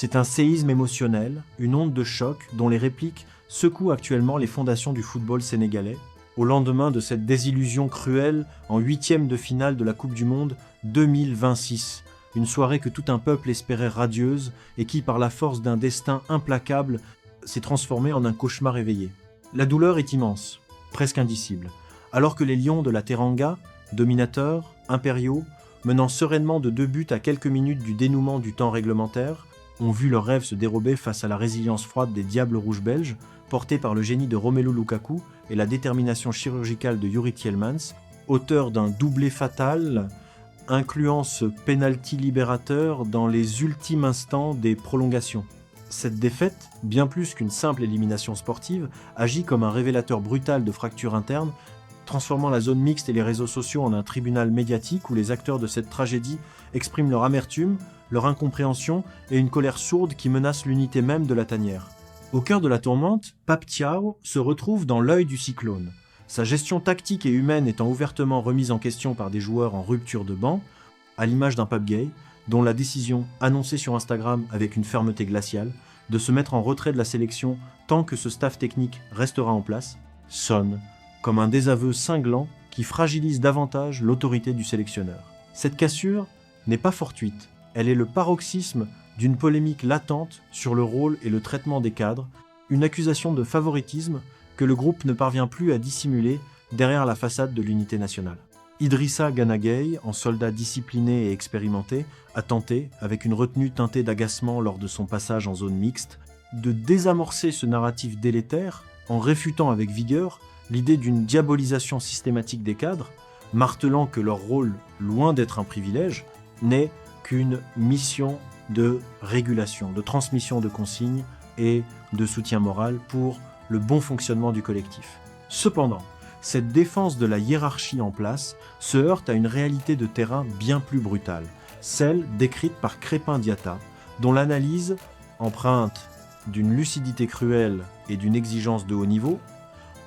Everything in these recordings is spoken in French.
C'est un séisme émotionnel, une onde de choc dont les répliques secouent actuellement les fondations du football sénégalais, au lendemain de cette désillusion cruelle en 8e de finale de la Coupe du Monde 2026. Une soirée que tout un peuple espérait radieuse et qui, par la force d'un destin implacable, s'est transformée en un cauchemar éveillé. La douleur est immense, presque indicible. Alors que les Lions de la Teranga, dominateurs, impériaux, menant sereinement de 2 buts à quelques minutes du dénouement du temps réglementaire, ont vu leurs rêves se dérober face à la résilience froide des Diables Rouges belges, portés par le génie de Romelu Lukaku et la détermination chirurgicale de Yuri Tielemans, auteur d'un doublé fatal incluant ce pénalty libérateur dans les ultimes instants des prolongations. Cette défaite, bien plus qu'une simple élimination sportive, agit comme un révélateur brutal de fractures internes, transformant la zone mixte et les réseaux sociaux en un tribunal médiatique où les acteurs de cette tragédie expriment leur amertume, leur incompréhension et une colère sourde qui menace l'unité même de la tanière. Au cœur de la tourmente, Pape Thiaw se retrouve dans l'œil du cyclone. Sa gestion tactique et humaine étant ouvertement remise en question par des joueurs en rupture de banc, à l'image d'un Pape Gueye, dont la décision, annoncée sur Instagram avec une fermeté glaciale, de se mettre en retrait de la sélection tant que ce staff technique restera en place, sonne comme un désaveu cinglant qui fragilise davantage l'autorité du sélectionneur. Cette cassure n'est pas fortuite, elle est le paroxysme d'une polémique latente sur le rôle et le traitement des cadres, une accusation de favoritisme que le groupe ne parvient plus à dissimuler derrière la façade de l'unité nationale. Idrissa Gana Gueye, en soldat discipliné et expérimenté, a tenté, avec une retenue teintée d'agacement lors de son passage en zone mixte, de désamorcer ce narratif délétère en réfutant avec vigueur l'idée d'une diabolisation systématique des cadres, martelant que leur rôle, loin d'être un privilège, n'est qu'une mission de régulation, de transmission de consignes et de soutien moral pour le bon fonctionnement du collectif. Cependant, cette défense de la hiérarchie en place se heurte à une réalité de terrain bien plus brutale, celle décrite par Crépin Diatta, dont l'analyse, empreinte d'une lucidité cruelle et d'une exigence de haut niveau,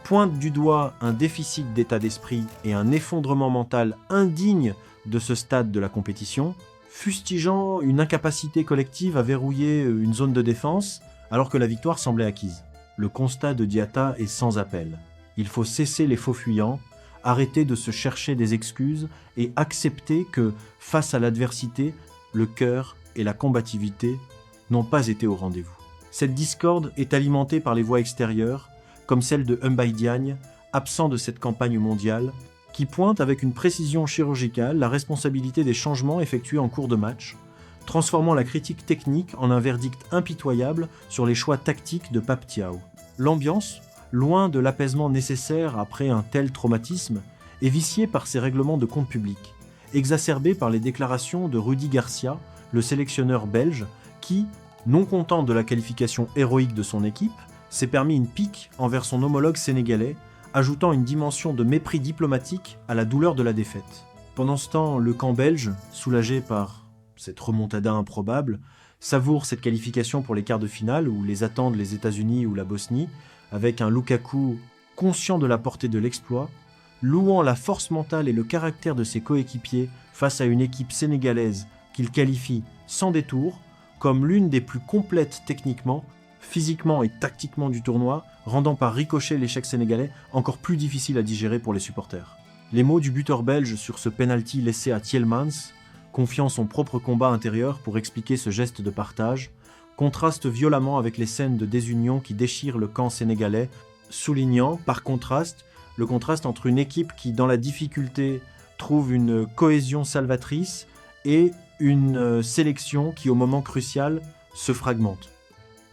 pointe du doigt un déficit d'état d'esprit et un effondrement mental indigne de ce stade de la compétition, fustigeant une incapacité collective à verrouiller une zone de défense alors que la victoire semblait acquise. Le constat de Diatta est sans appel. Il faut cesser les faux fuyants, arrêter de se chercher des excuses et accepter que, face à l'adversité, le cœur et la combativité n'ont pas été au rendez-vous. Cette discorde est alimentée par les voix extérieures, comme celle de Mbaye Diagne, absent de cette campagne mondiale, qui pointe avec une précision chirurgicale la responsabilité des changements effectués en cours de match, transformant la critique technique en un verdict impitoyable sur les choix tactiques de Pape Thiaw. L'ambiance, loin de l'apaisement nécessaire après un tel traumatisme, est viciée par ces règlements de compte public, exacerbée par les déclarations de Rudi Garcia, le sélectionneur belge, qui, non content de la qualification héroïque de son équipe, s'est permis une pique envers son homologue sénégalais, ajoutant une dimension de mépris diplomatique à la douleur de la défaite. Pendant ce temps, le camp belge, soulagé par cette remontada improbable, savoure cette qualification pour les quarts de finale où les attendent les États-Unis ou la Bosnie, avec un Lukaku conscient de la portée de l'exploit, louant la force mentale et le caractère de ses coéquipiers face à une équipe sénégalaise qu'il qualifie sans détour comme l'une des plus complètes techniquement, physiquement et tactiquement du tournoi, rendant par ricochet l'échec sénégalais encore plus difficile à digérer pour les supporters. Les mots du buteur belge sur ce penalty laissé à Tielemans, confiant son propre combat intérieur pour expliquer ce geste de partage, contrastent violemment avec les scènes de désunion qui déchirent le camp sénégalais, soulignant, par contraste, le contraste entre une équipe qui, dans la difficulté, trouve une cohésion salvatrice et une sélection qui, au moment crucial, se fragmente.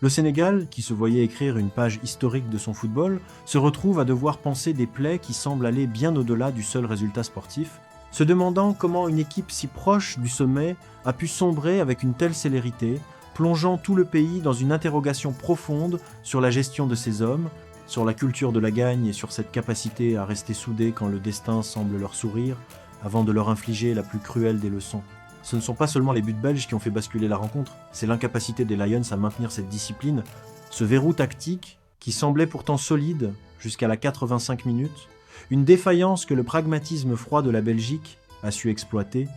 Le Sénégal, qui se voyait écrire une page historique de son football, se retrouve à devoir penser des plaies qui semblent aller bien au-delà du seul résultat sportif, se demandant comment une équipe si proche du sommet a pu sombrer avec une telle célérité, plongeant tout le pays dans une interrogation profonde sur la gestion de ses hommes, sur la culture de la gagne et sur cette capacité à rester soudés quand le destin semble leur sourire, avant de leur infliger la plus cruelle des leçons. Ce ne sont pas seulement les buts belges qui ont fait basculer la rencontre, c'est l'incapacité des Lions à maintenir cette discipline, ce verrou tactique qui semblait pourtant solide jusqu'à la 85 minutes, une défaillance que le pragmatisme froid de la Belgique a su exploiter,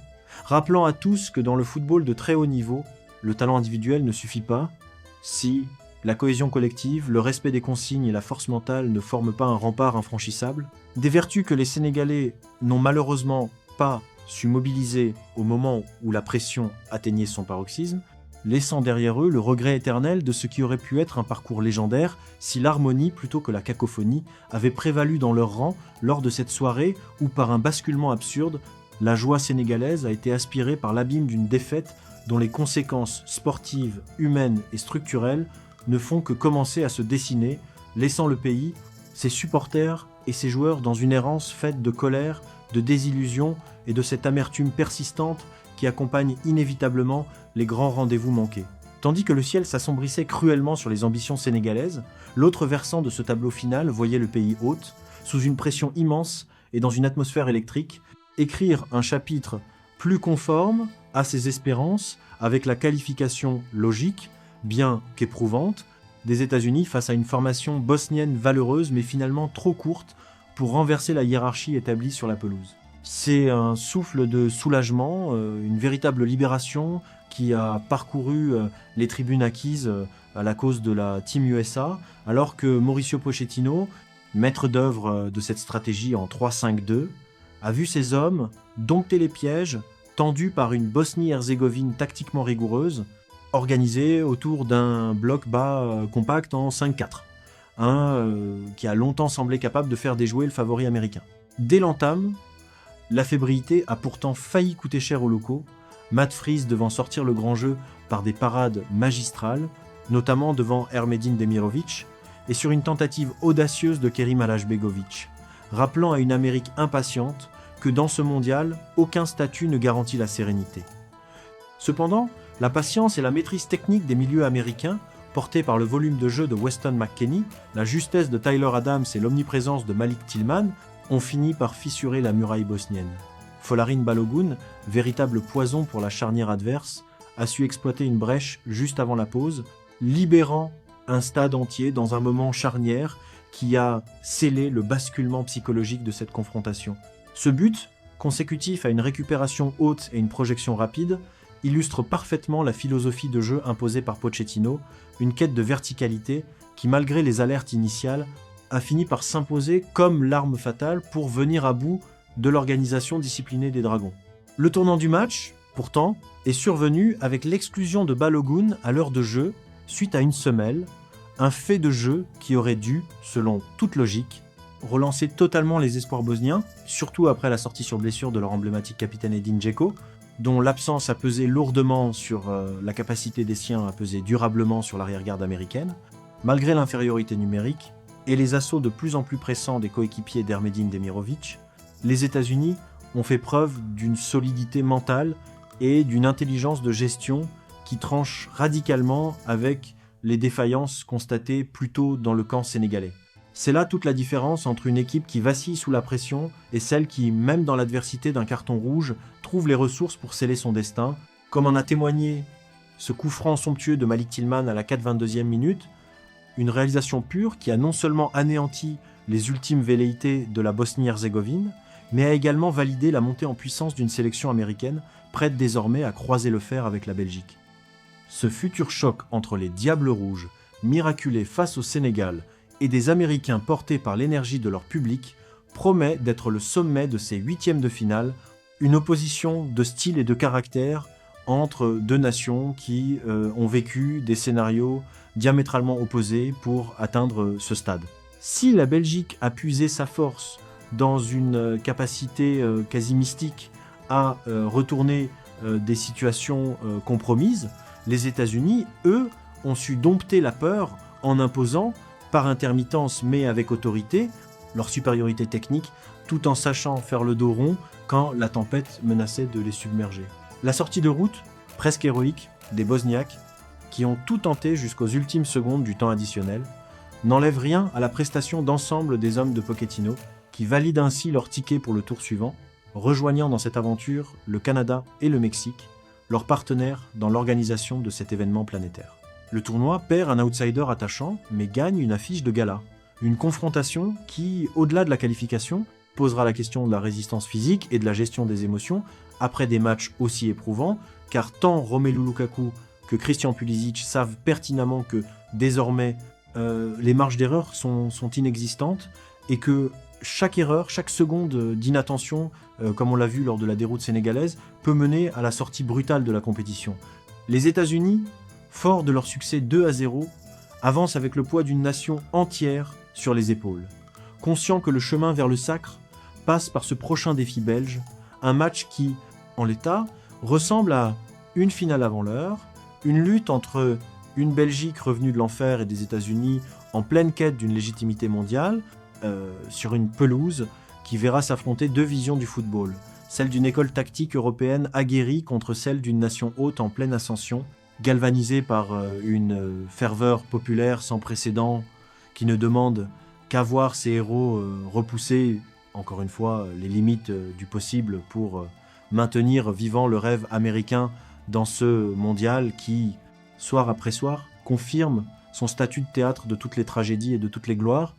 rappelant à tous que dans le football de très haut niveau, le talent individuel ne suffit pas si la cohésion collective, le respect des consignes et la force mentale ne forment pas un rempart infranchissable. Des vertus que les Sénégalais n'ont malheureusement pas su mobiliser au moment où la pression atteignait son paroxysme, laissant derrière eux le regret éternel de ce qui aurait pu être un parcours légendaire si l'harmonie plutôt que la cacophonie avait prévalu dans leur rang lors de cette soirée où, par un basculement absurde, la joie sénégalaise a été aspirée par l'abîme d'une défaite dont les conséquences sportives, humaines et structurelles ne font que commencer à se dessiner, laissant le pays, ses supporters et ses joueurs dans une errance faite de colère, de désillusion et de cette amertume persistante qui accompagne inévitablement les grands rendez-vous manqués. Tandis que le ciel s'assombrissait cruellement sur les ambitions sénégalaises, l'autre versant de ce tableau final voyait le pays hôte, sous une pression immense et dans une atmosphère électrique, écrire un chapitre plus conforme à ses espérances, avec la qualification logique, bien qu'éprouvante, des États-Unis face à une formation bosnienne valeureuse mais finalement trop courte pour renverser la hiérarchie établie sur la pelouse. C'est un souffle de soulagement, une véritable libération qui a parcouru les tribunes acquises à la cause de la Team USA, alors que Mauricio Pochettino, maître d'œuvre de cette stratégie en 3-5-2, a vu ses hommes dompter les pièges tendus par une Bosnie-Herzégovine tactiquement rigoureuse, organisée autour d'un bloc bas compact en 5-4, qui a longtemps semblé capable de faire déjouer le favori américain. Dès l'entame, la fébrilité a pourtant failli coûter cher aux locaux, Matt Freese devant sortir le grand jeu par des parades magistrales, notamment devant Ermedin Demirovic, et sur une tentative audacieuse de Kerim Alashbegovic, rappelant à une Amérique impatiente que dans ce mondial, aucun statut ne garantit la sérénité. Cependant, la patience et la maîtrise technique des milieux américains, portés par le volume de jeu de Weston McKennie, la justesse de Tyler Adams et l'omniprésence de Malik Tillman, ont fini par fissurer la muraille bosnienne. Folarin Balogun, véritable poison pour la charnière adverse, a su exploiter une brèche juste avant la pause, libérant un stade entier dans un moment charnière qui a scellé le basculement psychologique de cette confrontation. Ce but, consécutif à une récupération haute et une projection rapide, illustre parfaitement la philosophie de jeu imposée par Pochettino, une quête de verticalité qui, malgré les alertes initiales, a fini par s'imposer comme l'arme fatale pour venir à bout de l'organisation disciplinée des Dragons. Le tournant du match, pourtant, est survenu avec l'exclusion de Balogun à l'heure de jeu, suite à une semelle, un fait de jeu qui aurait dû, selon toute logique, relancer totalement les espoirs bosniens, surtout après la sortie sur blessure de leur emblématique capitaine Edin Dzeko, dont l'absence a pesé lourdement sur la capacité des siens à peser durablement sur l'arrière-garde américaine, malgré l'infériorité numérique et les assauts de plus en plus pressants des coéquipiers d'Ermedin Demirovic, les États-Unis ont fait preuve d'une solidité mentale et d'une intelligence de gestion qui tranche radicalement avec les défaillances constatées plus tôt dans le camp sénégalais. C'est là toute la différence entre une équipe qui vacille sous la pression et celle qui, même dans l'adversité d'un carton rouge, trouve les ressources pour sceller son destin, comme en a témoigné ce coup franc somptueux de Malik Tillman à la 82e minute, une réalisation pure qui a non seulement anéanti les ultimes velléités de la Bosnie-Herzégovine, mais a également validé la montée en puissance d'une sélection américaine prête désormais à croiser le fer avec la Belgique. Ce futur choc entre les Diables Rouges, miraculés face au Sénégal, et des Américains portés par l'énergie de leur public, promet d'être le sommet de ces huitièmes de finale, une opposition de style et de caractère entre deux nations qui ont vécu des scénarios diamétralement opposés pour atteindre ce stade. Si la Belgique a puisé sa force dans une capacité quasi mystique à retourner des situations compromises, les États-Unis, eux, ont su dompter la peur en imposant, par intermittence mais avec autorité, leur supériorité technique, tout en sachant faire le dos rond quand la tempête menaçait de les submerger. La sortie de route, presque héroïque, des Bosniaques, qui ont tout tenté jusqu'aux ultimes secondes du temps additionnel, n'enlève rien à la prestation d'ensemble des hommes de Pochettino, qui valident ainsi leur ticket pour le tour suivant, rejoignant dans cette aventure le Canada et le Mexique, leurs partenaires dans l'organisation de cet événement planétaire. Le tournoi perd un outsider attachant, mais gagne une affiche de gala. Une confrontation qui, au-delà de la qualification, posera la question de la résistance physique et de la gestion des émotions après des matchs aussi éprouvants, car tant Romelu Lukaku que Christian Pulisic savent pertinemment que désormais les marges d'erreur sont inexistantes et que chaque erreur, chaque seconde d'inattention, comme on l'a vu lors de la déroute sénégalaise, peut mener à la sortie brutale de la compétition. Les États-Unis, forts de leur succès 2-0, avancent avec le poids d'une nation entière sur les épaules. Conscients que le chemin vers le sacre passe par ce prochain défi belge, un match qui, en l'état, ressemble à une finale avant l'heure, une lutte entre une Belgique revenue de l'enfer et des États-Unis en pleine quête d'une légitimité mondiale, sur une pelouse qui verra s'affronter deux visions du football, celle d'une école tactique européenne aguerrie contre celle d'une nation haute en pleine ascension, galvanisée par une ferveur populaire sans précédent qui ne demande qu'à voir ses héros repousser, encore une fois, les limites du possible pour maintenir vivant le rêve américain dans ce mondial qui, soir après soir, confirme son statut de théâtre de toutes les tragédies et de toutes les gloires.